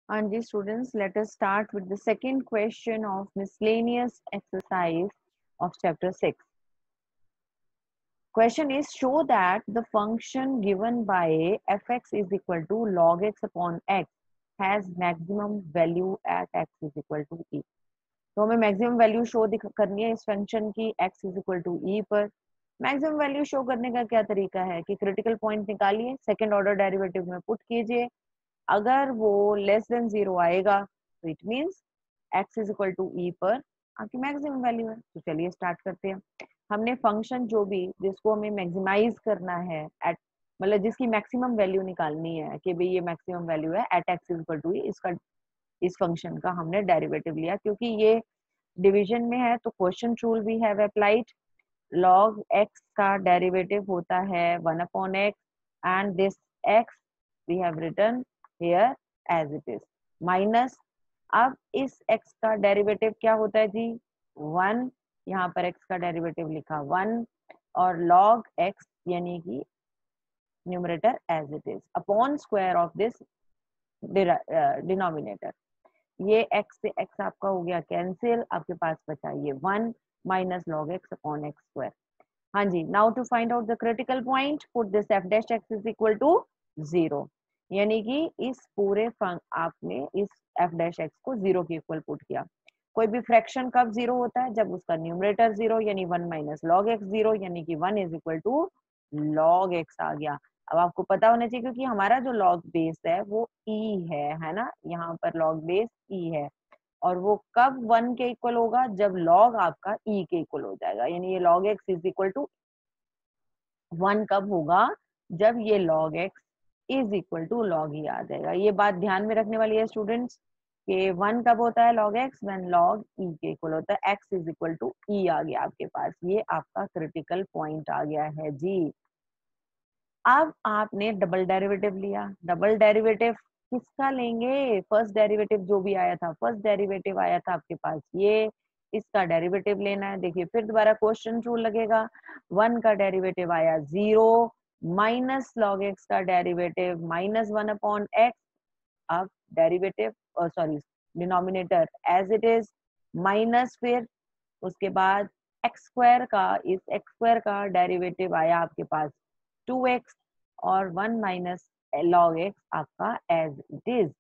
And the students, let us start with the second question of miscellaneous exercise of chapter 6. Question is, show that the function given by fx is equal to log x upon x has maximum value at x is equal to e. तो हमें maximum value show करनी है इस function की x is equal to e पर। Maximum value show करने का क्या तरीका है कि क्रिटिकल पॉइंट निकालिए, सेकंड ऑर्डर डेरिवेटिव में पुट कीजिए, अगर वो लेस देन 0 आएगा तो it means x is equal to e पर आपकी मैक्सिमम वैल्यू है। तो चलिए स्टार्ट करते हैं। हमने फंक्शन जो भी जिसको हमें मैक्सिमाइज करना है एट, मतलब जिसकी मैक्सिमम वैल्यू निकालनी है कि भाई ये मैक्सिमम वैल्यू है at x is equal to e, इसका इस फंक्शन का हमने डेरिवेटिव लिया क्योंकि ये डिवीजन में है। तो quotient rule we have applied. log x का डेरिवेटिव होता है 1 upon x and this x we have written here as it is minus, अब इस x का डेरिवेटिव क्या होता है जी 1, यहाँ पर x का डेरिवेटिव लिखा 1 और log x यानी कि numerator as it is upon square of this denominator. ये x से x आपका हो गया कैंसिल, आपके पास बचा ये 1 minus log x upon x square. हाँ जी, now to find out the critical point put this f dash x is equal to 0, यानी कि इस पूरे आपने इस f डैश x को 0 के इक्वल पुट किया। कोई भी फ्रैक्शन कब 0 होता है? जब उसका न्यूमरेटर 0 यानी 1 माइनस लॉग x 0 यानी कि 1 is equal to log x आ गया। अब आपको पता होना चाहिए क्योंकि हमारा जो लॉग बेस है वो e है ना, यहाँ पर लॉग बेस e है और वो कब 1 के इक्वल होगा? जब लॉग आपका e के इक्वल हो जाएगा, यानी ये log x is equal to 1 कब होगा? जब ये log x is equal to log e आ जाएगा। ये बात ध्यान में रखने वाली है स्टूडेंट्स कि 1 कब होता है log x? When log e के इक्वल होता है। x is equal to e आ गया आपके पास, ये आपका क्रिटिकल पॉइंट आ गया है जी। अब आपने डबल डेरिवेटिव लिया, डबल डेरिवेटिव किसका लेंगे? फर्स्ट डेरिवेटिव जो भी आया था, फर्स्ट डेरिवेटिव आया था आपके पास ये, इसका डेरिवेटिव लेना है। देखिए फिर दोबारा क्वेश्चन रूल लगेगा, 1 का डेरिवेटिव आया 0 माइनस लॉग एक्स का डेरिवेटिव माइनस 1 अपॉन एक्स। अब derivative sorry denominator as it is minus, फिर उसके बाद एक्स स्क्वायर का, इस एक्स स्क्वायर का डेरिवेटिव आया आपके पास 2x और 1 माइनस लॉग एक्स आपका एज इट इज।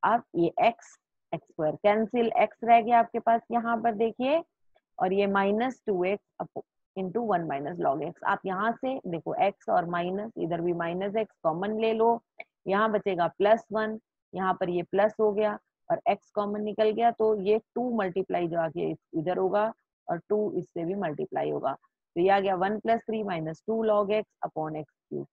अब ये x x square cancel, x रह गया आपके पास यहाँ पर देखिए, और ये minus 2x into 1 minus log x. आप यहाँ से देखो x और माइनस, इधर भी माइनस x कॉमन ले लो, यहाँ बचेगा +1, यहाँ पर ये प्लस हो गया और x कॉमन निकल गया तो ये 2 मल्टीप्लाई जाके इधर होगा और 2 इससे भी मल्टीप्लाई होगा, तो ये आ गया 1 + 3 minus 2 log x upon x cube.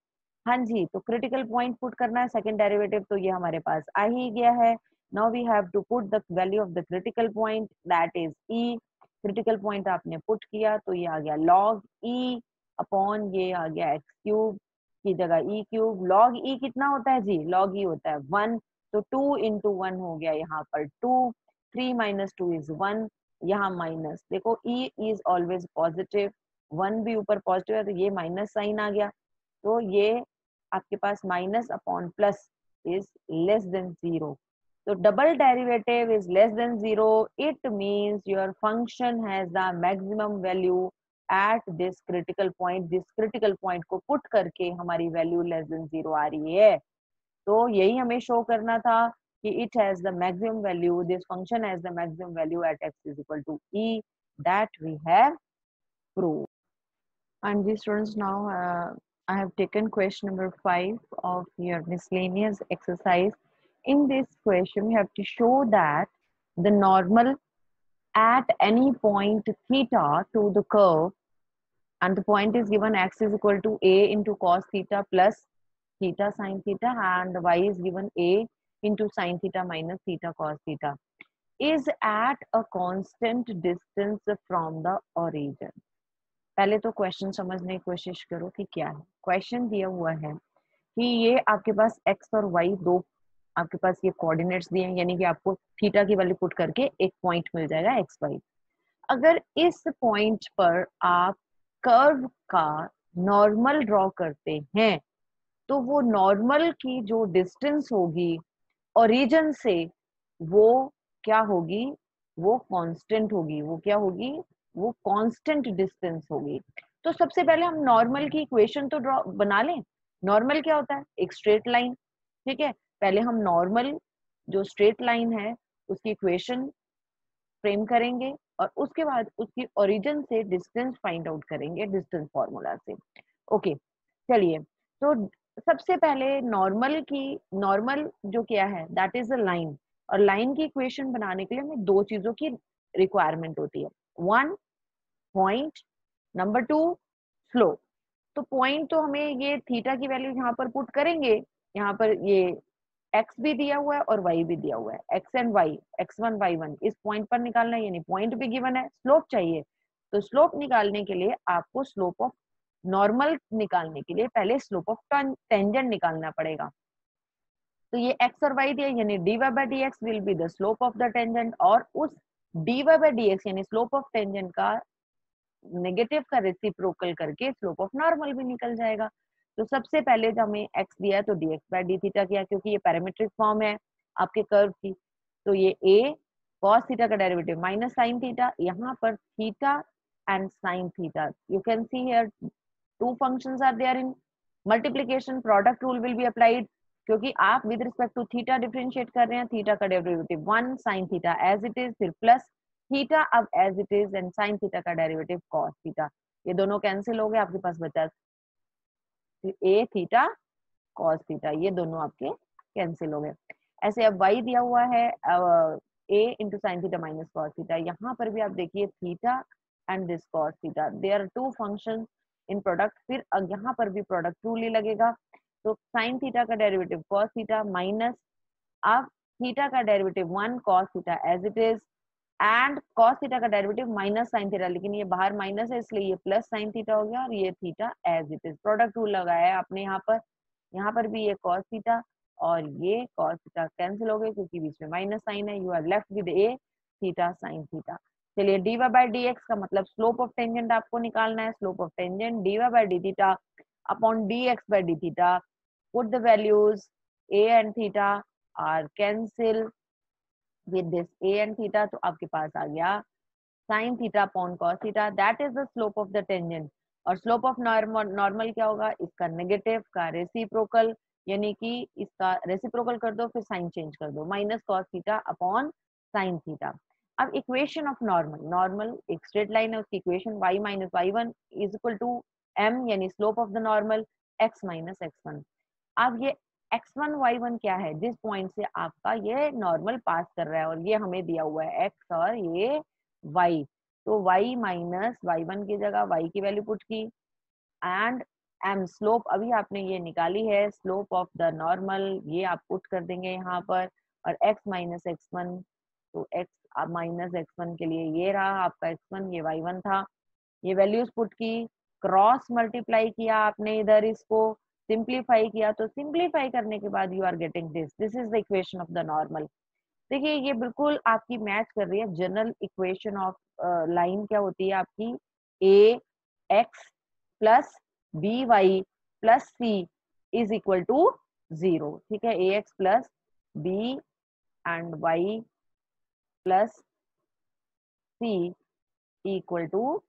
हाँ जी, तो क्रिटिकल पॉइंट पुट करना है, सेकंड डेरिवेटिव तो ये हमारे पास आ ही गया है। Now we have to put the value of the critical point that is e। Critical point आपने पुट किया तो ये आ गया log e अपॉन ये आ गया एक्स क्यूब की जगह e क्यूब। log e कितना होता है जी? log e होता है 1, तो 2 इंटू 1 हो गया यहाँ पर 2, 3 माइनस 2 इज 1, यहाँ माइनस, देखो e इज ऑलवेज पॉजिटिव, 1 भी ऊपर पॉजिटिव है तो ये माइनस साइन आ गया, तो ये आपके पास minus upon plus is less than 0। So double derivative is less than 0. It means your function has the maximum value at this critical point. This critical point को put करके हमारी value less than 0 आ रही है। तो यही हमें show करना था कि it has the maximum value. This function has the maximum value at x is equal to e, that we have proved. And the students, now I have taken question number 5 of your miscellaneous exercise. In this question, you have to show that the normal at any point theta to the curve, and the point is given x is equal to a into cos theta plus theta sin theta, and y is given a into sin theta minus theta cos theta, is at a constant distance from the origin. पहले तो question समझने की कोशिश करो कि क्या है। Question दिया हुआ है कि ये आपके पास x और y दो आपके पास ये कोऑर्डिनेट्स दिए हैं, यानी कि आपको थीटा की वैल्यू पुट करके एक पॉइंट मिल जाएगा एक्स वाई। अगर इस पॉइंट पर आप कर्व का नॉर्मल ड्रॉ करते हैं तो वो नॉर्मल की जो डिस्टेंस होगी ओरिजिन से वो क्या होगी, वो कांस्टेंट होगी, वो क्या होगी, वो कांस्टेंट डिस्टेंस होगी। तो सबसे पहले हम नॉर्मल की इक्वेशन तो ड्रॉ बना लें। नॉर्मल क्या होता है, एक स्ट्रेट लाइन, ठीक है। पहले हम नॉर्मल जो स्ट्रेट लाइन है उसकी इक्वेशन फ्रेम करेंगे और उसके बाद उसकी ओरिजिन से डिस्टेंस फाइंड आउट करेंगे डिस्टेंस फॉर्मूला से। ओके, चलिए। तो सबसे पहले नॉर्मल जो क्या है, दैट इज अ लाइन। और लाइन की इक्वेशन बनाने के लिए हमें दो चीजों की रिक्वायरमेंट होती है, one point, number two slope. तो पॉइंट तो हमें ये थीटा की वैल्यू यहाँ पर पुट करेंगे, यहाँ पर ये एक्स भी दिया हुआ है और वाई भी दिया हुआ है, x and Y, x1 y1 इस पॉइंट पर निकालना है, यानी पॉइंट भी गिवन है, स्लोप चाहिए। तो स्लोप निकालने के लिए आपको स्लोप ऑफ नॉर्मल निकालने के लिए पहले स्लोप ऑफ टेंजेंट निकालना पड़ेगा। तो ये x और y दिया, यानी dy by dx will be the slope of the tangent, और उस dy by dx यानी स्लोप ऑफ टेंजेंट का नेगेटिव का रेसिप्रोकल करके स्लोप ऑफ नॉर्मल भी निकल जाएगा। तो सबसे पहले जब हमें x दिया है तो dx बाय डी थीटा किया, क्योंकि ये पैरामीट्रिक फॉर्म है आपके कर्व की। तो ये a cos थीटा का डेरिवेटिव माइनस साइन थीटा, यहाँ पर theta and sine theta, you can see here two functions are there in multiplication, product rule will be applied, क्योंकि आप with respect to theta differentiate कर रहे हैं। Theta का derivative 1 sin theta as it is, फिर plus theta अब as it is and sin theta का derivative cos theta, ये दोनों कैंसिल हो गए, आपके पास बचा a थीटा cos थीटा, ये दोनों आपके कैंसिल हो गए। ऐसे अब y दिया हुआ है a into sine theta minus cos theta, यहाँ पर भी आप देखिए theta and this cos theta, there are two functions in product, फिर यहाँ पर भी प्रोडक्ट रूल ही लगेगा। तो साइन थीटा का डेरिवेटिव cos थीटा माइनस अब थीटा का derivative 1 cos theta as it is and cos theta का डेरिवेटिव माइनस साइन थीटा, लेकिन ये बाहर माइनस है इसलिए ये प्लस साइन थीटा हो गया, और ये theta as it is, product rule लगाया है आपने यहाँ पर भी ये cos थीटा और ये cos थीटा कैंसिल हो गए क्योंकि बीच में माइनस साइन है, you are left with a theta sine theta. चलिए dy बाय dx का मतलब स्लोप ऑफ टेंजेंट आपको निकालना है, slope of tangent dy by d theta upon dx by d theta, put the values a and theta are cancel with this a and theta, तो आपके पास आ गया sin theta upon cos theta, that is the slope of the tangent। और slope of normal क्या होगा, इसका negative का reciprocal, यानी कि इसका रेसिप्रोकल कर दो फिर साइन चेंज कर दो, minus cos theta upon sin theta। अब इक्वेशन ऑफ नॉर्मल एक स्ट्रेट लाइन है, उसकी equation y minus y1 is equal to m, यानी slope of the normal x minus x1। अब ये x1 y1 क्या है, जिस पॉइंट से आपका ये नॉर्मल पास कर रहा है, और ये हमें दिया हुआ है x और ये y, तो y माइनस y1 की जगह y की वैल्यू पुट की एंड m स्लोप अभी आपने ये निकाली है, स्लोप ऑफ द नॉर्मल ये आप पुट कर देंगे यहाँ पर, और x माइनस x1, तो x माइनस x1 के लिए ये रहा आपका x1, ये y1 था, ये वैल्यूज पुट की, क्रॉस मल्टीप्लाई किया आपने इधर, इसको सिंप्लीफाई किया, तो सिंप्लीफाई करने के बाद you are getting this is the equation of the normal. देखिए ये बिल्कुल आपकी मैच कर रही है जनरल इक्वेशन ऑफ लाइन, क्या होती है आपकी a x plus b y plus c is equal to 0, ठीक है, a x plus b and y plus c equal to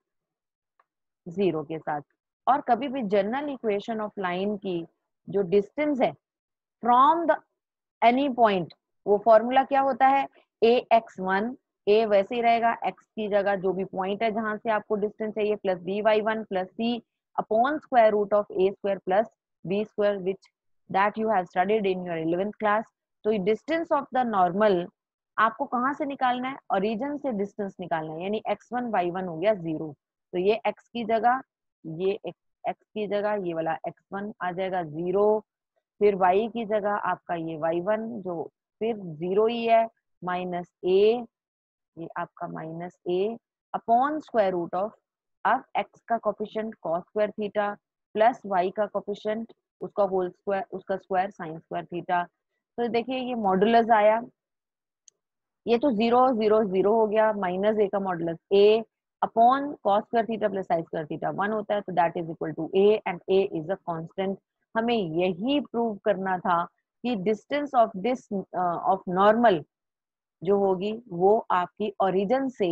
0 के साथ। और कभी भी जनरल इक्वेशन ऑफ लाइन की जो डिस्टेंस है फ्रॉम द एनी पॉइंट, वो फॉर्मूला क्या होता है, ax1, a वैसे ही रहेगा, x की जगह जो भी पॉइंट है जहां से आपको डिस्टेंस चाहिए, plus by1 plus c upon square root of a square plus b square, which that you have studied in your 11th class. तो डिस्टेंस ऑफ द नॉर्मल आपको कहां से निकालना है, ओरिजिन से डिस्टेंस निकालना है, यानी x1 y1 हो गया 0, तो ये x की जगह ये x की जगह ये वाला x1 आ जाएगा 0, फिर y की जगह आपका ये y1 जो फिर 0 ही है, माइनस a, ये आपका minus a upon square root of, अब x का coefficient cos square theta plus y का कोफिशिएंट उसका होल स्क्वायर, उसका स्क्वायर sin स्क्वायर थीटा। तो देखिए ये मॉडुलस आया, ये तो 0 0 0 हो गया, माइनस a का modulus a upon cos square theta plus sin square theta 1 होता है, तो that is equal to a and a is a constant. हमें यही प्रूव करना था कि distance of this of normal जो होगी वो आपकी ओरिजिन से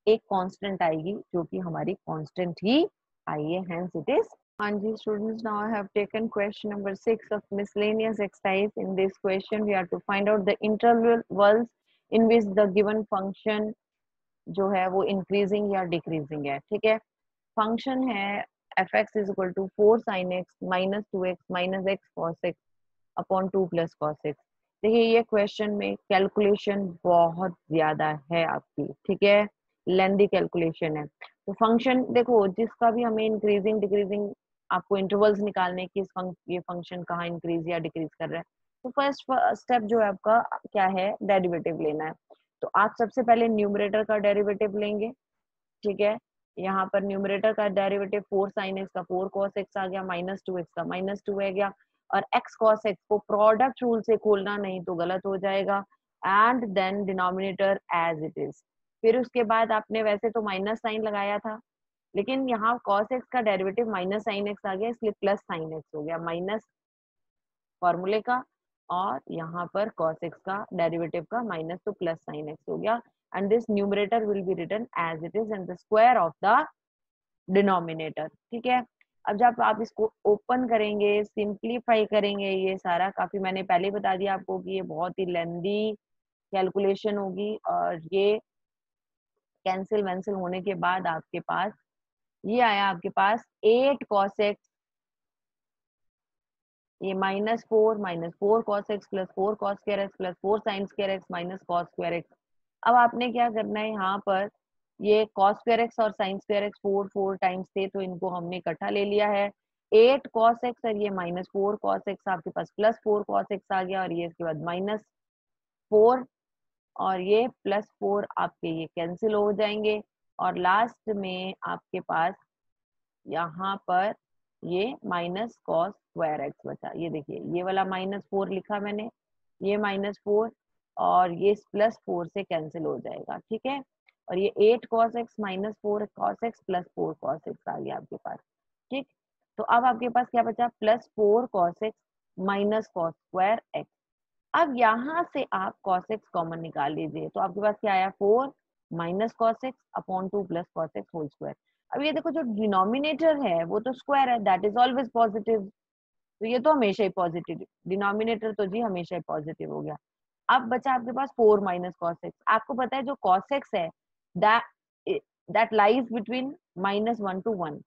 एक कांस्टेंट आएगी, जो कि हमारी कांस्टेंट ही आई है, हेंस इट इज। हाँ जी students, now I have taken question number 6 of miscellaneous exercise. In this question we are to find out the intervals in which the given function जो है वो इंक्रीजिंग या डिक्रीजिंग है। ठीक है, फंक्शन है f x is equal to 4 sine x minus 2x minus x cos x upon 2 plus cos x. देखिए ये क्वेश्चन में कैलकुलेशन बहुत ज्यादा है आपकी, ठीक है, लेंदी कैलकुलेशन है। तो फंक्शन देखो, जिसका भी हमें इंक्रीजिंग डिक्रीजिंग आपको इंटरवल्स निकालने की, ये फंक्शन कहाँ इंक्रीज या डिक्रीज कर रहा है। तो फर्स्ट स्टेप जो है आपका क्या है, डेरिवेटिव लेना है। तो आप सबसे पहले न्यूमरेटर का डेरिवेटिव लेंगे। ठीक है, यहाँ पर न्यूमरेटर का डेरिवेटिव 4 साइन एक्स का 4 कॉस एक्स आ गया, माइनस 2x का माइनस 2 आ गया, और x cos x को प्रोडक्ट रूल से खोलना नहीं तो गलत हो जाएगा। And then denominator as it is. फिर उसके बाद आपने वैसे तो माइनस साइन लगाया था, लेकिन यहाँ cos x का डेरिवेटिव माइनस साइन x आ गया, इसलिए प्लस साइन x हो गया, माइनस फॉर्मूले का, और यहाँ पर cos x का डेरिवेटिव का माइनस तो प्लस साइन x हो गया। And this numerator will be written as it is and the square of the denominator. ठीक है, अब जब आप इसको ओपन करेंगे, सिंप्लीफाई करेंगे, ये सारा काफी मैंने पहले बता दिया आपको कि ये बहुत ही लेंदी कैलकुलेशन होगी, और ये कैंसिल वैंसिल होने के बाद आपके पास ये आया, आपके पास 8 cos x, ये -4 cos x plus 4 cos square x plus 4 sin square x minus cos square x। अब आपने क्या करना है, यहाँ पर ये cos स्क्वायर x और sin स्क्वायर x 4 टाइम्स थे, तो इनको हमने इकट्ठा ले लिया है। 8 cos x और ये -4 cos x, आपके पास प्लस 4 cos x आ गया, और ये इसके बाद -4 और ये +4 आपके ये कैंसिल हो जाएंगे, और लास्ट में आपके पास यहाँ पर ये माइनस कॉस स्क्वायर एक्स बचा। ये देखिए, ये वाला -4 लिखा मैंने, ये -4 और ये +4 से कैंसिल हो जाएगा। ठीक है, और ये 8 cos x -4 cos x plus 4 cos x आ गया आपके पास। ठीक, तो अब आपके पास क्या बचा, +4 cos x minus cos square x. अब यहाँ से आप cos x कॉमन निकाल लीजिए, तो आपके पास क्या आया, 4 minus cos x upon 2 plus cos x whole square. अब ये देखो, जो डिनोमिनेटर है वो तो स्क्वायर है, दैट इज ऑलवेज पॉजिटिव, तो ये तो हमेशा ही पॉजिटिव, डिनोमिनेटर तो जी हमेशा ही पॉजिटिव हो गया। अब बचा आपके पास 4 माइनस कॉस एक्स। आपको पता है जो कॉस एक्स है दैट लाइज बिटवीन -1 to 1,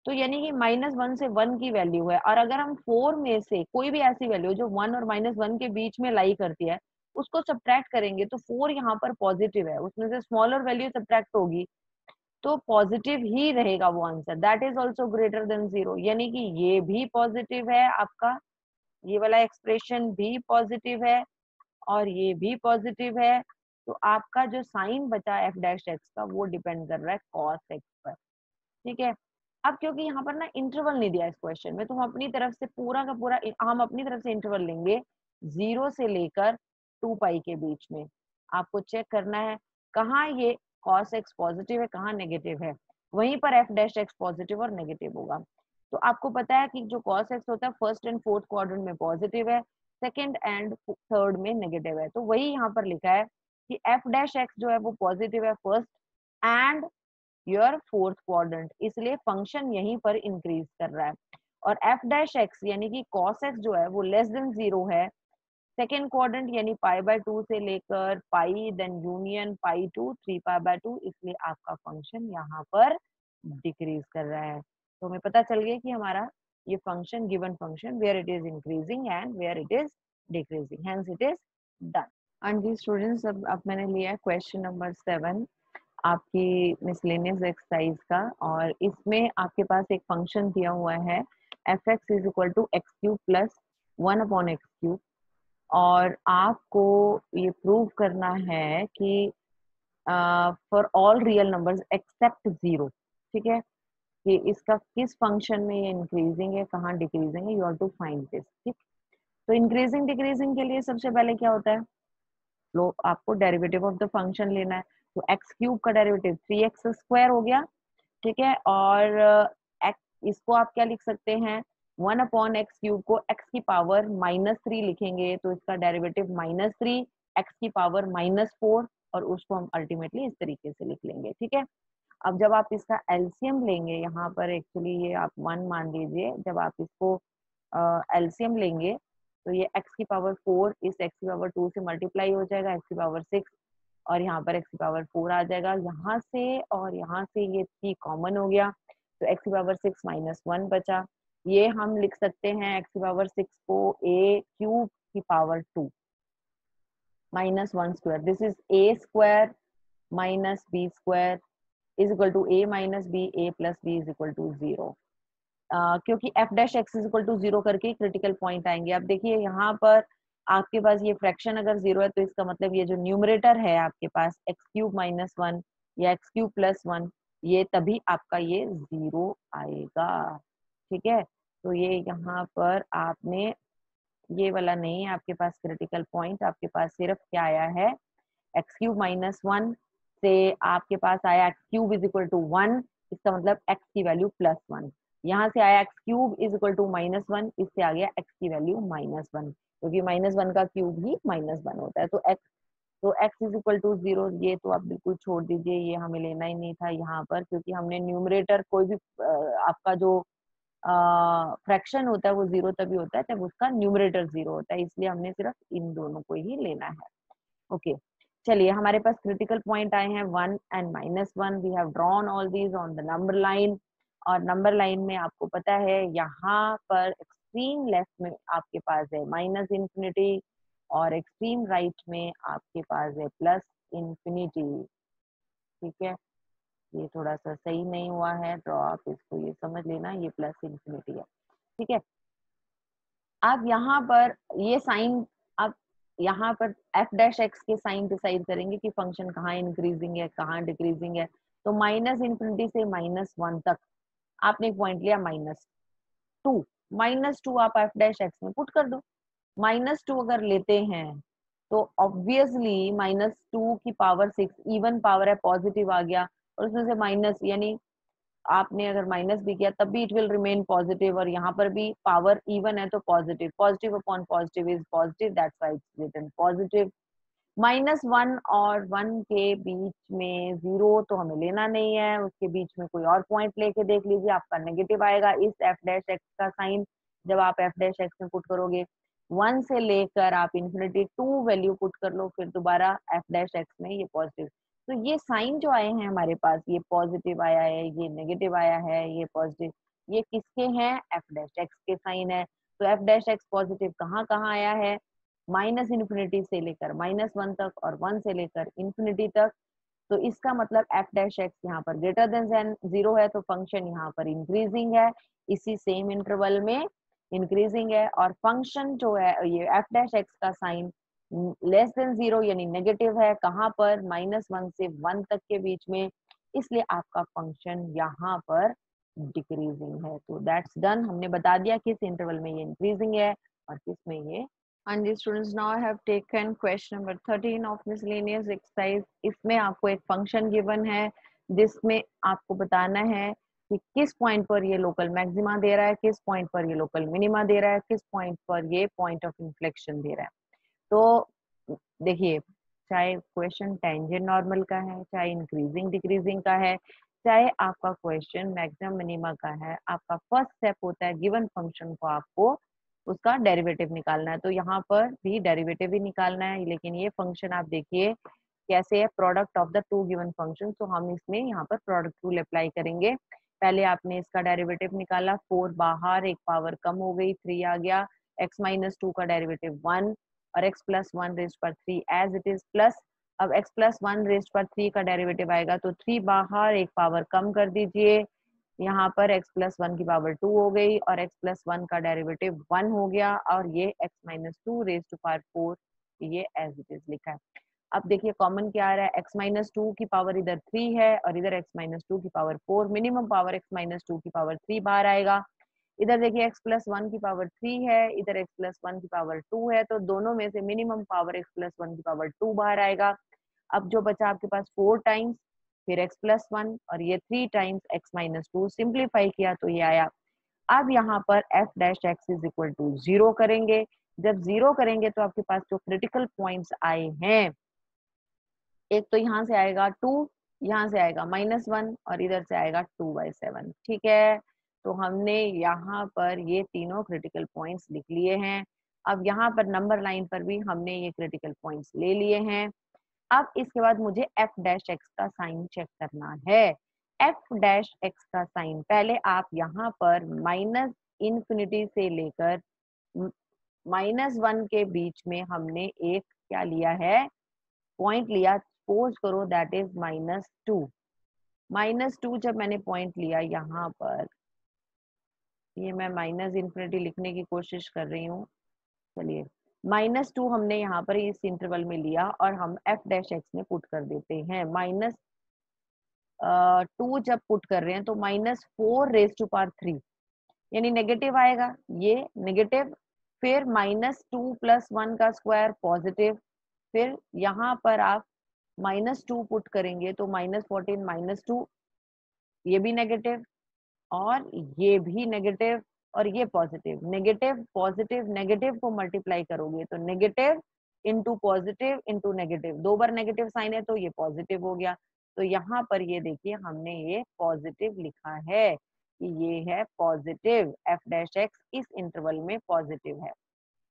तो यानी कि -1 से 1 की वैल्यू है, और अगर हम 4 में से कोई भी ऐसी वैल्यू जो 1 और -1 के बीच में लाई करती है उसको सब्ट्रैक्ट करेंगे, तो 4 यहाँ पर पॉजिटिव है, उसमें से स्मॉलर वैल्यू सब्ट्रैक्ट होगी तो पॉजिटिव ही रहेगा वो answer, that is also greater than 0, यानी कि ये भी पॉजिटिव है आपका, ये वाला एक्सप्रेशन भी पॉजिटिव है और ये भी पॉजिटिव है। तो आपका जो साइन बचा एफ डैश एक्स का वो डिपेंड कर रहा है कॉस एक्स पर। ठीक है, अब क्योंकि यहाँ पर ना इंटरवल नहीं दिया इस क्वेश्चन में, तो हम अपनी तरफ से पूरा का पूरा हम अपनी तरफ से इंटरवल लेंगे 0 से लेकर 2 पाई के बीच में। आपको चेक करना है कहाँ ये cos x पॉजिटिव है, कहाँ नेगेटिव है, वहीं पर f डैश x पॉजिटिव और नेगेटिव होगा। तो आपको पता है कि जो cos x होता है फर्स्ट एंड फोर्थ क्वाड्रेंट में पॉजिटिव है, सेकंड एंड थर्ड में नेगेटिव है, तो वही यहाँ पर लिखा है कि f डैश x जो है वो पॉजिटिव है first and your fourth quadrant, इसलिए फंक्शन यहीं पर इंक्रीज कर रहा है। और f डैश x यानी कि cos x जो है वो लेस देन 0 है सेकेंड क्वाड्रेंट, यानी π/2 से लेकर पाई देन यूनियन पाई टू 3π/2, इसलिए आपका फंक्शन यहाँ पर डिक्रीज कर रहा है। तो हमें पता चल गया कि हमारा ये function given function where it is increasing and where it is decreasing, hence it is done. And जी स्टूडेंट्स, अब मैंने लिया क्वेश्चन नंबर 7 आपकी मिसलेनियस एक्सरसाइज का, और इसमें आपके पास एक फंक्शन दिया हुआ है f(x) is equal to x³ plus 1/x³, और आपको ये प्रूव करना है कि for all real numbers accept 0, ठीक है, कि इसका किस फंक्शन में ये इंक्रीजिंग है, कहाँ डिक्रीजिंग है, you have to find this. ठीक, तो इंक्रीजिंग डिक्रीजिंग के लिए सबसे पहले क्या होता है, तो आपको डेरिवेटिव ऑफ द फंक्शन लेना है। तो x³ का डेरिवेटिव 3x² हो गया, ठीक है, और इसको आप क्या लिख सकते हैं, 1/x³ को x की पावर -3 लिखेंगे तो इसका डेरिवेटिव -3 x की पावर -4 और उसको हम अल्टीमेटली इस तरीके से लिख लेंगे। ठीक है, अब जब आप इसका एलसीएम लेंगे, यहाँ पर एक्चुअली ये आप 1 मान लीजिए, जब आप इसको एलसीएम लेंगे तो ये x की पावर 4 इस x की पावर 2 से मल्टीप्लाई हो जाएगा, x की पावर 6 और यहाँ पर x की पावर 4 आ जाएगा, यहाँ से और यहाँ से ये 3 कॉमन हो गया तो x की पावर 6 -1 बचा। ये हम लिख सकते हैं x की पावर 6 को a³ की power 2 -1 square, this is a² minus b² is equal to a minus b, a plus b is equal to 0। क्योंकि f' इज इक्वल टू 0 करके क्रिटिकल पॉइंट आएंगे। अब देखिए यहाँ पर आपके पास ये फ्रैक्शन अगर 0 है तो इसका मतलब ये जो न्यूमरेटर है आपके पास x³ -1 या x³ +1, ये तभी आपका ये 0 आएगा। ठीक है, तो ये यहाँ पर आपने ये वाला नहीं है आपके पास क्रिटिकल पॉइंट, आपके पास सिर्फ क्या आया है x³ -1 से आपके पास आया x³ इज इक्वल टू 1, इसका मतलब x की वैल्यू +1। यहाँ से आया x³ इज इक्वल टू -1, इससे आ गया x की वैल्यू -1, क्योंकि -1 का क्यूब ही -1 होता है। तो x इज इक्वल टू 0, ये तो आप बिल्कुल छोड़ दीजिए, ये हमें लेना ही नहीं था यहाँ पर, क्योंकि हमने न्यूमरेटर कोई भी आपका जो फ्रैक्शन होता है वो 0 तभी होता है जब उसका न्यूमरेटर 0 होता है, इसलिए हमने सिर्फ इन दोनों को ही लेना है। ओके, चलिए हमारे पास क्रिटिकल पॉइंट आए हैं 1 and -1। We have drawn all these on the number line, और नंबर लाइन में आपको पता है यहाँ पर एक्सट्रीम लेफ्ट में आपके पास है -∞ और एक्सट्रीम राइट में आपके पास है +∞। ठीक है, ये थोड़ा सा सही नहीं हुआ है ड्रॉ, आप इसको ये समझ लेना, ये +∞ है। ठीक है, अब यहाँ पर ये साइन, अब यहाँ पर f' के साइन डिसाइड करेंगे कि फंक्शन कहाँ इंक्रीजिंग है कहाँ डिक्रीजिंग है। तो -∞ से -1 तक आपने एक पॉइंट लिया -2, -2 आप f' में पुट कर दो। -2 अगर लेते हैं तो ऑब्वियसली -2 की पावर 6 इवन पावर है, पॉजिटिव आ गया, और उसमें से माइनस, यानी आपने अगर माइनस भी किया तब भी इट विल रिमेन पॉजिटिव, और यहाँ पर भी पावर इवन है तो positive, positive upon positive is positive, that's why it's written positive. -1 और 1 के बीच में 0 तो हमें लेना नहीं है, उसके बीच में कोई और पॉइंट लेके देख लीजिए, आपका नेगेटिव आएगा। इस f' का साइन जब आप f' में पुट करोगे 1 से लेकर आप इन्फिनिटी 2 वैल्यू पुट कर लो, फिर दोबारा f' में ये पॉजिटिव। तो ये साइन जो आए हैं हमारे पास, ये पॉजिटिव आया है, ये नेगेटिव आया है, ये पॉजिटिव, ये किसके हैं? f' के साइन है। तो f' पॉजिटिव कहाँ कहाँ आया है? -∞ से लेकर -1 तक और 1 से लेकर इन्फिनिटी तक। तो इसका मतलब f' यहाँ पर ग्रेटर देन 0 है, तो फंक्शन यहाँ पर इंक्रीजिंग है, इसी सेम इंटरवल में इंक्रीजिंग है। और फंक्शन जो है ये f' का साइन लेस देन 0 यानी नेगेटिव है, कहाँ पर? -1 से 1 तक के बीच में, इसलिए आपका फंक्शन यहाँ पर डिक्रीजिंग है। तो दैट्स डन, हमने बता दिया किस इंटरवल में ये इंक्रीजिंग है और किस में ये। And the students, now I have taken question number 13 of miscellaneous exercise। इसमें आपको एक फंक्शन गिवन है जिसमें आपको बताना है कि किस पॉइंट पर ये लोकल मैक्सिमा दे रहा है, किस पॉइंट पर ये लोकल मिनिमा दे रहा है, किस पॉइंट पर ये पॉइंट ऑफ इन्फ्लेक्शन दे रहा है। तो देखिए, चाहे क्वेश्चन टेंजेंट नॉर्मल का है, चाहे इंक्रीजिंग डिक्रीजिंग का है, चाहे आपका क्वेश्चन मैक्सिमम मिनिमा का है, आपका फर्स्ट स्टेप होता है गिवन फंक्शन को आपको उसका डेरिवेटिव निकालना है। तो यहाँ पर भी डेरिवेटिव ही निकालना है, लेकिन ये फंक्शन आप देखिए कैसे है, product of the two given function. तो हम इसमें यहाँ पर प्रोडक्ट रूल अप्लाई करेंगे। पहले आपने इसका डेरिवेटिव निकाला, 4 बाहर, एक पावर कम हो गई, 3 आ गया, x - 2 का डेरिवेटिव 1 और x + 1 रेज़्ड पर 3 एज इट इज प्लस। अब x + 1 रेज़्ड पर 3 का डेरिवेटिव आएगा, तो 3 बाहर, एक पावर कम कर दीजिए, यहाँ पर x + 1 की पावर 2 हो गई और x + 1 का डेरिवेटिव 1 हो गया, और ये x - 2 रेज़्ड टू पावर 4 ये एज इट इज लिखा है। अब देखिए कॉमन क्या आ रहा है, x - 2 की पावर इधर 3 है और इधर x - 2 की पावर 4, मिनिमम पावर x - 2 की पावर 3 बाहर आएगा। इधर देखिए x + 1 की पावर 3 है, इधर x + 1 की पावर 2 है, तो दोनों में से मिनिमम पावर x + 1 की पावर 2 बाहर आएगा। अब जो बचा आपके पास 4 टाइम्स, फिर x + 1 और ये 3 टाइम्स x - 2, सिंप्लीफाई किया तो ये आया। अब यहाँ पर f dash x is equal to 0 करेंगे। जब 0 करेंगे तो आपके पास जो क्रिटिकल पॉइंट्स आए हैं, एक तो यहाँ से आएगा 2, यहाँ से आएगा -1 और इधर से आएगा 2/7। ठीक है, तो हमने यहाँ पर ये तीनों क्रिटिकल पॉइंट्स लिख लिए हैं। अब यहाँ पर नंबर लाइन पर भी हमने ये क्रिटिकल पॉइंट्स ले लिए हैं। अब इसके बाद मुझे एफ डैश एक्स का साइन चेक करना है। एफ डैश एक्स का साइन, पहले आप यहाँ पर -∞ से लेकर -1 के बीच में हमने एक क्या लिया है, पॉइंट लिया। सपोज करो दैट इज -2। -2 जब मैंने पॉइंट लिया यहाँ पर, ये मैं -∞ लिखने की कोशिश कर रही हूँ। चलिए, -2 हमने यहाँ पर इस इंटरवल में लिया और हम एफ डैश एक्स में पुट कर देते हैं। -2 जब पुट कर रहे हैं तो -4⁻³ यानी नेगेटिव आएगा, ये नेगेटिव। फिर -2 + 1 का स्क्वायर पॉजिटिव। फिर यहाँ पर आप -2 पुट करेंगे तो -14 -2, ये भी नेगेटिव और ये भी नेगेटिव और ये पॉजिटिव। नेगेटिव पॉजिटिव नेगेटिव को मल्टीप्लाई करोगे तो negative into positive into negative, 2 बार नेगेटिव साइन है तो ये पॉजिटिव हो गया। तो यहाँ पर ये देखिए हमने ये पॉजिटिव लिखा है कि ये है पॉजिटिव, एफ डैश एक्स इस इंटरवल में पॉजिटिव है।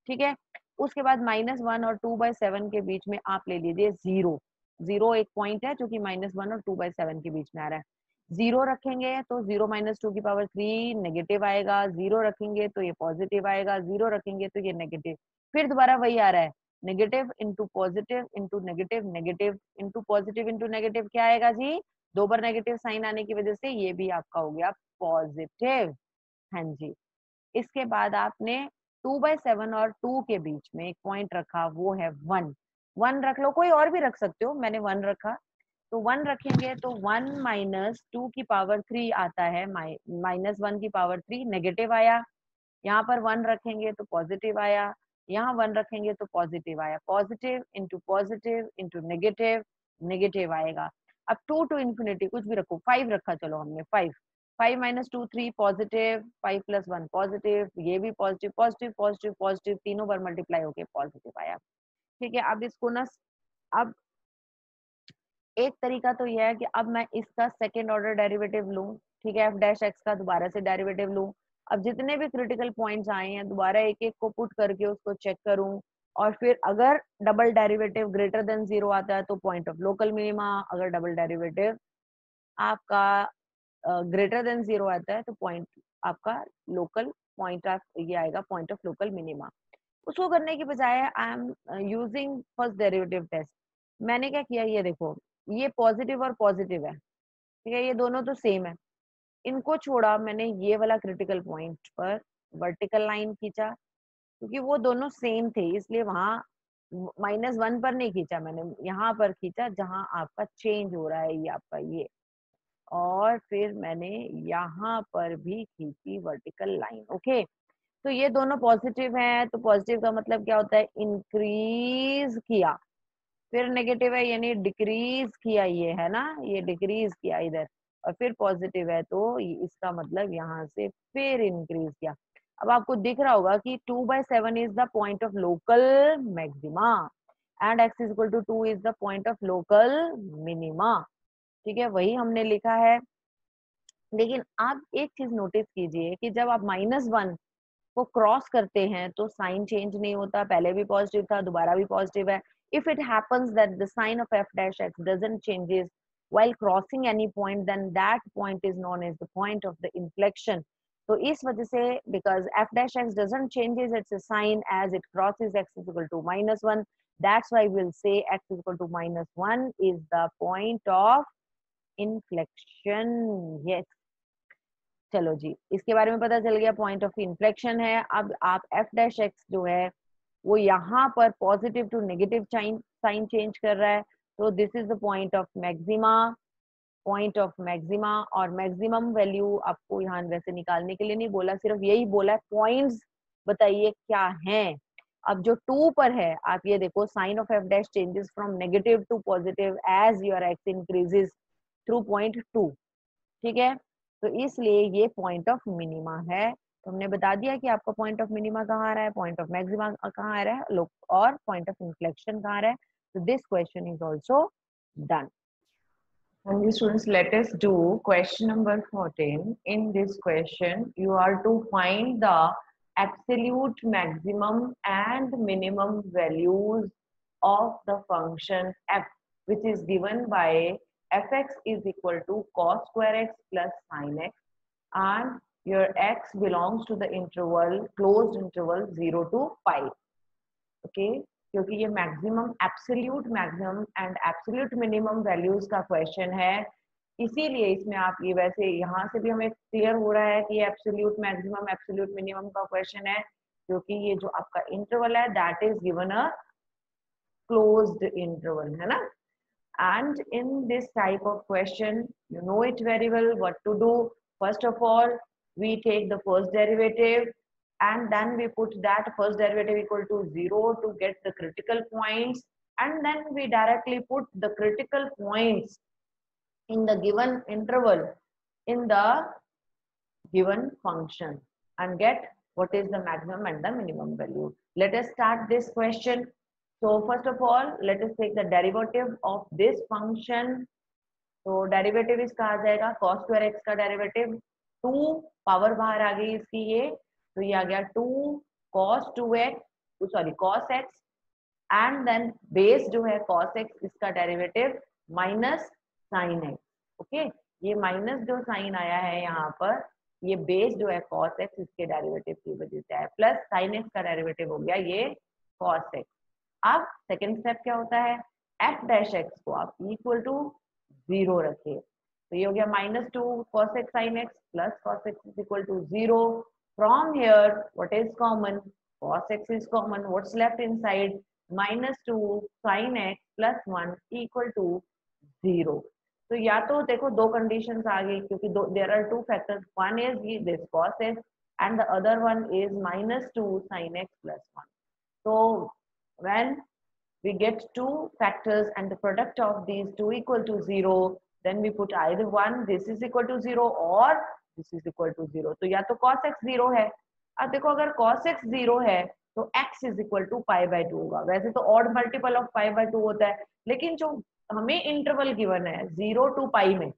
ठीक है, उसके बाद -1 और 2/7 के बीच में आप ले लीजिए 0। 0 एक पॉइंट है जो कि -1 और 2/7 के बीच में आ रहा है। 0 रखेंगे तो 0 - 2³ नेगेटिव आएगा, 0 रखेंगे तो ये पॉजिटिव आएगा, 0 रखेंगे तो ये नेगेटिव। फिर दोबारा वही आ रहा है, negative into positive into negative, negative into positive into negative, क्या आएगा जी, 2 बार नेगेटिव साइन आने की वजह से ये भी आपका हो गया पॉजिटिव। हाँ जी, इसके बाद आपने 2/7 और 2 के बीच में एक पॉइंट रखा, वो है 1। 1 रख लो, कोई और भी रख सकते हो, मैंने 1 रखा। तो 1 रखेंगे तो 1 - 2³ आता है, -1³ नेगेटिव आया। यहाँ पर 1 रखेंगे तो पॉजिटिव आया, यहाँ 1 रखेंगे तो पॉजिटिव आया। पॉजिटिव इंटू नेगेटिव, नेगेटिव आएगा। अब 2 to ∞ कुछ भी रखो, 5 रखा, चलो हमने 5। 5 - 2 3 पॉजिटिव, 5 + 1 पॉजिटिव, ये भी पॉजिटिव पॉजिटिव पॉजिटिव पॉजिटिव, तीनों बार मल्टीप्लाई होके पॉजिटिव आया। ठीक है, अब इसको ना, अब एक तरीका तो यह है कि अब मैं इसका सेकेंड ऑर्डर डेरिवेटिव लूं। ठीक है, एफ डैश एक्स का दोबारा से डेरिवेटिव लूं। अब जितने भी क्रिटिकल पॉइंट्स आए हैं दोबारा एक एक को पुट करके उसको चेक करूं, और फिर अगर डबल डेरिवेटिव ग्रेटर देन 0 आता है तो पॉइंट ऑफ लोकल मिनिमा, अगर डबल डेरिवेटिव आपका ग्रेटर देन 0 आता है तो पॉइंट आपका लोकल पॉइंट ऑफ, ये आएगा पॉइंट ऑफ लोकल मिनिमा। उसको करने की बजाय I am using first derivative test. मैंने क्या किया, ये देखो, ये पॉजिटिव और पॉजिटिव है, ठीक है, ये दोनों तो सेम है। इनको छोड़ा, मैंने ये वाला क्रिटिकल पॉइंट पर वर्टिकल लाइन खींचा, क्योंकि वो दोनों सेम थे इसलिए वहां -1 पर नहीं खींचा मैंने, यहाँ पर खींचा जहां आपका चेंज हो रहा है, ये आपका ये। और फिर मैंने यहाँ पर भी खींची वर्टिकल लाइन। ओके, तो ये दोनों पॉजिटिव हैं, तो पॉजिटिव का मतलब क्या होता है, इंक्रीज किया। फिर नेगेटिव है यानी डिक्रीज किया, ये है ना, ये डिक्रीज किया इधर। और फिर पॉजिटिव है तो इसका मतलब यहाँ से फिर इंक्रीज किया। अब आपको दिख रहा होगा कि 2/7 is the point of local maxima and x is equal to 2 is the point of local minima. ठीक है, वही हमने लिखा है। लेकिन आप एक चीज नोटिस कीजिए कि जब आप -1 को क्रॉस करते हैं तो साइन चेंज नहीं होता, पहले भी पॉजिटिव था दोबारा भी पॉजिटिव है। If it happens that the sign of f dash x doesn't changes while crossing any point, then that point is known as the point of the inflection. तो इस वजह से because f dash x doesn't changes its sign as it crosses x is equal to -1, that's why we'll say x is equal to -1 is the point of inflection. Yes, चलो जी, इसके बारे में पता चल गया, पॉइंट ऑफ इन्फ्लेक्शन है। अब आप एफ डैश एक्स जो है वो यहाँ पर positive to negative sign change कर रहा है, तो this is the point of maxima, point of maxima. और मैक्सिमम वैल्यू आपको यहाँ वैसे निकालने के लिए नहीं बोला, सिर्फ यही बोला है पॉइंट्स बताइए क्या हैं। अब जो 2 पर है, आप ये देखो, sign of f dash changes from negative to positive as your x increases through point 2। ठीक है, तो इसलिए ये पॉइंट ऑफ मिनिमा है। तो हमने बता दिया कि आपका पॉइंट ऑफ मिनिमा कहाँ आ रहा है, पॉइंट ऑफ मैक्सिमा कहाँ आ रहा है, और पॉइंट ऑफ इन्फ्लेक्शन कहाँ आ रहा है. So this question is also done. And the students, let us do question number 14. In this question, you are to find the absolute maximum and minimum values of the function f, which is given by fx is equal to cos square x plus sin x, and your x belongs to the interval, closed interval 0 to pi. Okay, क्योंकि ये maximum, absolute maximum and absolute minimum values का question है, इसीलिए इसमें आप ये, वैसे यहाँ से भी हमें क्लियर हो रहा है कि ये एब्सोल्यूट मैक्सिमम एब्सोल्यूट मिनिमम का क्वेश्चन है, क्योंकि ये जो आपका इंटरवल है that is given a closed interval, है ना. And in this type of question, you know it very well what to do. First of all, we take the first derivative and then we put that first derivative equal to 0 to get the critical points, and then we directly put the critical points in the given interval in the given function and get what is the maximum and the minimum value. Let us start this question. So first of all, let us take the derivative of this function. तो derivative इसका आ जाएगा cos square x का derivative, 2 power बाहर आ गई इसकी, ये तो ये आ गया 2 cos 2x, sorry cos x, and then base जो है cos x इसका derivative minus sin x. Okay, ये माइनस जो साइन आया है यहाँ पर, ये बेस जो है cos x इसके डेरिवेटिव की वजह से आया, प्लस sin x का डेरिवेटिव हो गया ये cos x. अब सेकेंड स्टेप क्या होता है, f डैश x को आप इक्वल टू 0 रखिए, तो ये हो गया -2 cos x sin x plus cos x is equal to 0. From here, what is common? Cos x is common. What's left inside? -2 sin x plus 1 equal to 0. तो या तो देखो दो कंडीशंस आ गई, क्योंकि there are two factors, one is this cos x and the other one is -2 sin x plus 1. So when we get two factors and the product of these two equal to 0, then we put either one, this is equal to 0 or this is equal to 0. तो या तो cos x 0 है. अब देखो अगर cos x 0 है तो x is equal to pi by 2 होगा. वैसे तो odd multiple of pi by 2 होता है, लेकिन जो हमें इंटरवल गिवन है 0 to pi में,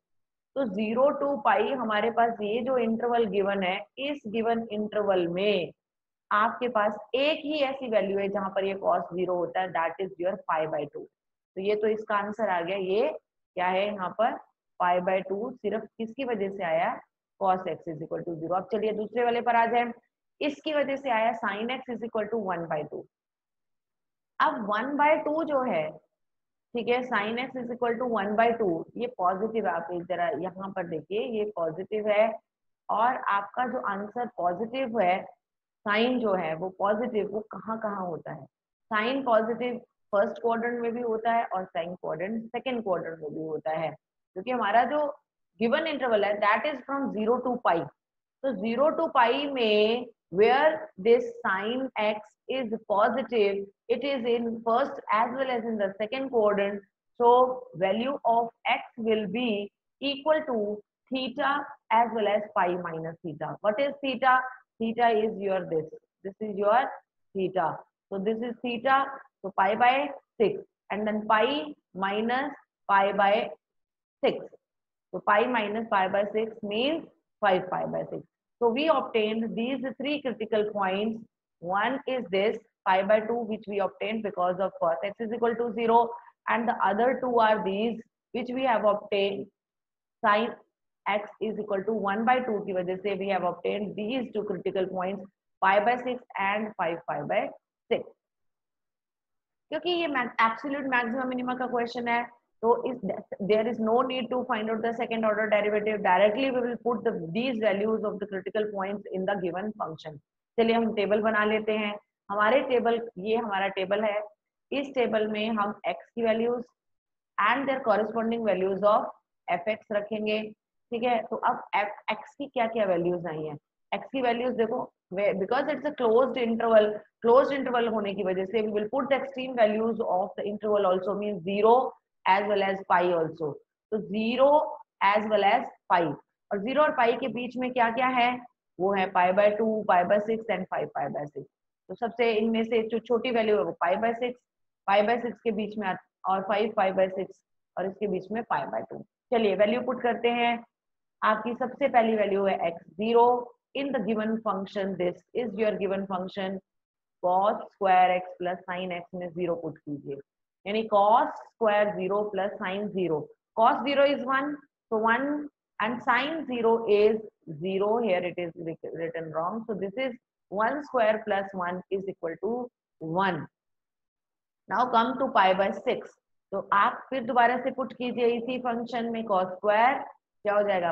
तो 0 to pi हमारे पास ये जो इंटरवल गिवन है, इस गिवन इंटरवल में आपके पास एक ही ऐसी वैल्यू है जहां पर ये cos 0 होता है, that is your pi by 2. तो ये तो इसका आंसर आ गया. ये क्या है यहाँ पर, पाई बाय 2 सिर्फ किसकी वजह से आया, cos x is equal to 0. अब चलिए दूसरे वाले पर आ जाए, इसकी वजह से आया sin x is equal to 1/2. अब 1/2 जो है, ठीक है, sin x is equal to 1/2, ये पॉजिटिव है. आप एक जरा यहाँ पर देखिए, ये पॉजिटिव है, और आपका जो आंसर पॉजिटिव है, साइन जो है वो पॉजिटिव, वो कहाँ कहाँ होता है, साइन पॉजिटिव फर्स्ट क्वाड्रेंट में भी होता है और साइन क्वाड्रेंट सेकंड क्वाड्रेंट में भी होता है, क्योंकि हमारा जो गिवन इंटरवल है that is from 0 to pi. तो 0 to pi में where this sin x is positive, it is in first as well as in the second quadrant, so value of x will be equal to theta as well as pi minus theta. What is theta? Theta is your this is your theta, so this is theta, so pi by 6, and then pi minus pi by 6, so pi minus pi by 6 means 5 pi by 6. So we obtained these three critical points. One is this pi by 2, which we obtained because of cos x is equal to 0, and the other two are these which we have obtained sin x is equal to 1/2 की वजह से we have obtained these two critical points, pi by 6 and 5 pi by 6. क्योंकि ये absolute maximum minimum का question है, तो there is no need to find out the second order derivative. Directly we will put these values of the critical points in the given function. चलिए हम table बना लेते हैं. हमारे टेबल, ये हमारा टेबल है, इस टेबल में हम x की values and their corresponding values of fx रखेंगे. ठीक है, तो अब x की क्या क्या वैल्यूज आई हैं, x की वैल्यूज देखो, because it's a closed interval होने की वजह से we will put the extreme values of the interval also, mean 0 as well as pi also. तो 0 एज वेल एज पाई, और 0 और पाई के बीच में क्या क्या है, वो है π/2, π/6 एंड 5π/6। तो सबसे इनमें से जो छोटी वैल्यू है वो π/6 के बीच में और 5π/6 और इसके बीच में π/2। चलिए वैल्यू पुट करते हैं। आपकी सबसे पहली वैल्यू है x0 in the given function, this is your given function cos square x plus sine x में 0 पुट कीजिए, यानी cos square 0 plus sign 0। cos 0 is 1, so 1 and sin 0 is 0. Here it is written wrong, so this is 1 square plus 1 is equal to 1. Now come to π/6, तो आप फिर दोबारा से put कीजिए इसी फंक्शन में cos स्क्वायर, क्या हो जाएगा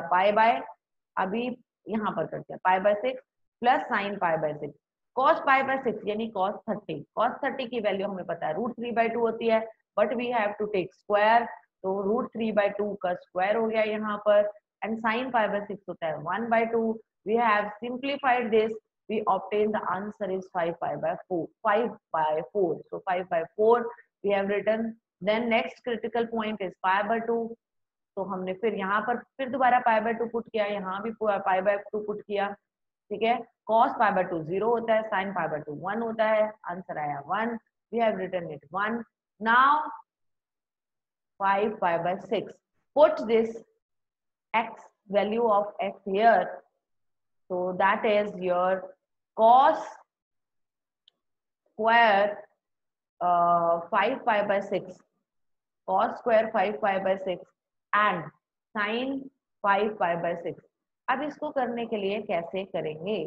अभी यहाँ पर करते हैं π/6 प्लस साइन π/6, cos π/6 यानी cos 30 की वैल्यू हमें पता है √3/2 होती है, but we have to take square, तो √3/2 का स्क्वायर हो गया यहाँ पर, एंड साइन π/6 होता है 1/2। We have simplified this, we obtain the answer is 5/4, so 5/4 we have written। then next critical point is π/2, तो हमने फिर यहाँ पर फिर दोबारा π/2 पुट किया, यहाँ भी π/2 पुट किया, ठीक है। cos π/2 0 होता है, sin π/2 1 होता है, आंसर आया 1, we have written it 1। now 5π/6, put this x value of x here, so that is your cos square 5π/6, cos square 5π/6 and sin 5π/6। अब इसको करने के लिए कैसे करेंगे,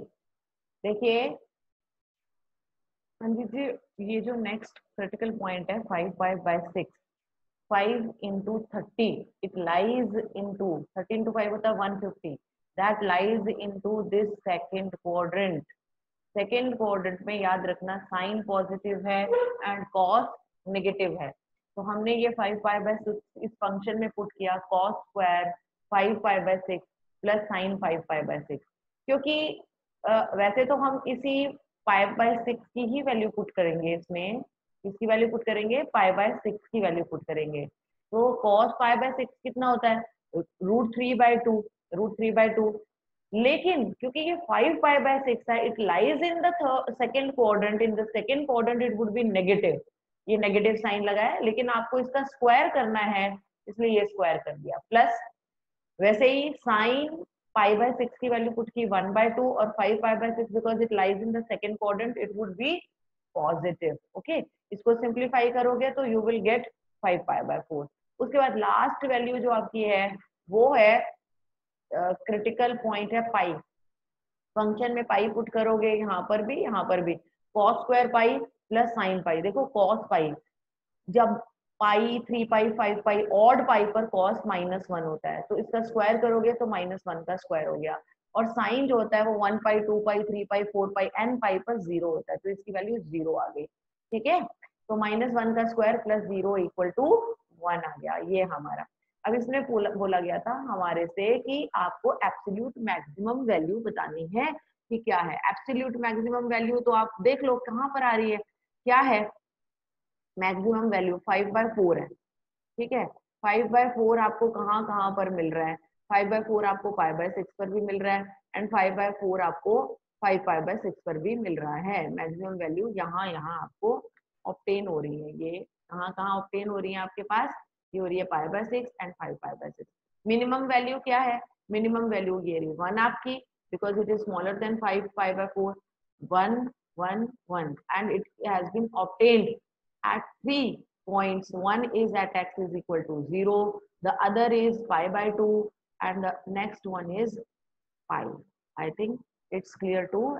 देखिए अंजित जी, ये जो नेक्स्ट क्रिटिकल पॉइंट है 5π/6, 5 into 30, it lies into 30 into 5 होता है 150, that lies into this second quadrant। Second quadrant में याद रखना साइन पॉजिटिव है एंड कॉस नेगेटिव है, तो हमने ये 5π/6 इस फंक्शन में पुट किया, cos स्क्वायर 5π/6 प्लस साइन 5π/6, क्योंकि वैसे तो हम इसी 5/6 की ही वैल्यू पुट करेंगे, इसमें इसकी वैल्यू पुट करेंगे, π/6 की वैल्यू पुट करेंगे, तो cos π/6 कितना होता है √3/2, लेकिन क्योंकि ये 5π/6 है, it lies in the second quadrant, in the second quadrant it would B negative, ये नेगेटिव साइन लगा है, लेकिन आपको इसका स्क्वायर करना है इसलिए ये स्क्वायर कर दिया, प्लस वैसे ही साइन π/6 की वैल्यू पुट की 1/2 और 5π/6 because it lies in the second quadrant it would be positive. Okay, इसको सिंप्लीफाई करोगे तो यू विल गेट 5π/4। उसके बाद लास्ट वैल्यू जो आपकी है वो है क्रिटिकल पॉइंट है पाई, फंक्शन में पाई पुट करोगे, यहाँ पर भी cos square pi plus sine pi. देखो cos पाई, जब पाई 3π 5π ऑड पाई पर cos -1 होता है, तो इसका स्क्वायर करोगे तो -1 का स्क्वायर हो गया, और साइन जो होता है वो 1π 2π 3π 4π n पाई पर 0 होता है, तो इसकी वैल्यू 0 आ गई, ठीक है। तो -1 का स्क्वायर प्लस 0 इक्वल टू 1 आ गया, ये हमारा। अब इसमें बोला गया था हमारे से कि आपको एब्सोल्यूट मैक्सिमम वैल्यू बतानी है कि क्या है एब्सोल्यूट मैक्सिमम वैल्यू, तो आप देख लो कहाँ पर आ रही है, क्या है मैक्सिमम वैल्यू 5/4 है, ठीक है। 5/4 आपको कहाँ पर मिल रहा है, 5/4 आपको π/6 पर भी मिल रहा है एंड 5/4 आपको 5π/6 पर भी मिल रहा है। मैक्सिमम वैल्यू यहाँ आपको ऑब्टेन हो रही है, ये कहाँ ऑब्टेन हो रही है आपके पास, ये हो रही है π/6 एंड 5π/6। मिनिमम वैल्यू क्या है, मिनिमम वैल्यू ये रही 1 आपकी, because it is smaller than 5π/4, 1 1 1 and it has been obtained at 3 points. One is at x is equal to 0, the other is π/2 and the next one is pi. I think it's clear to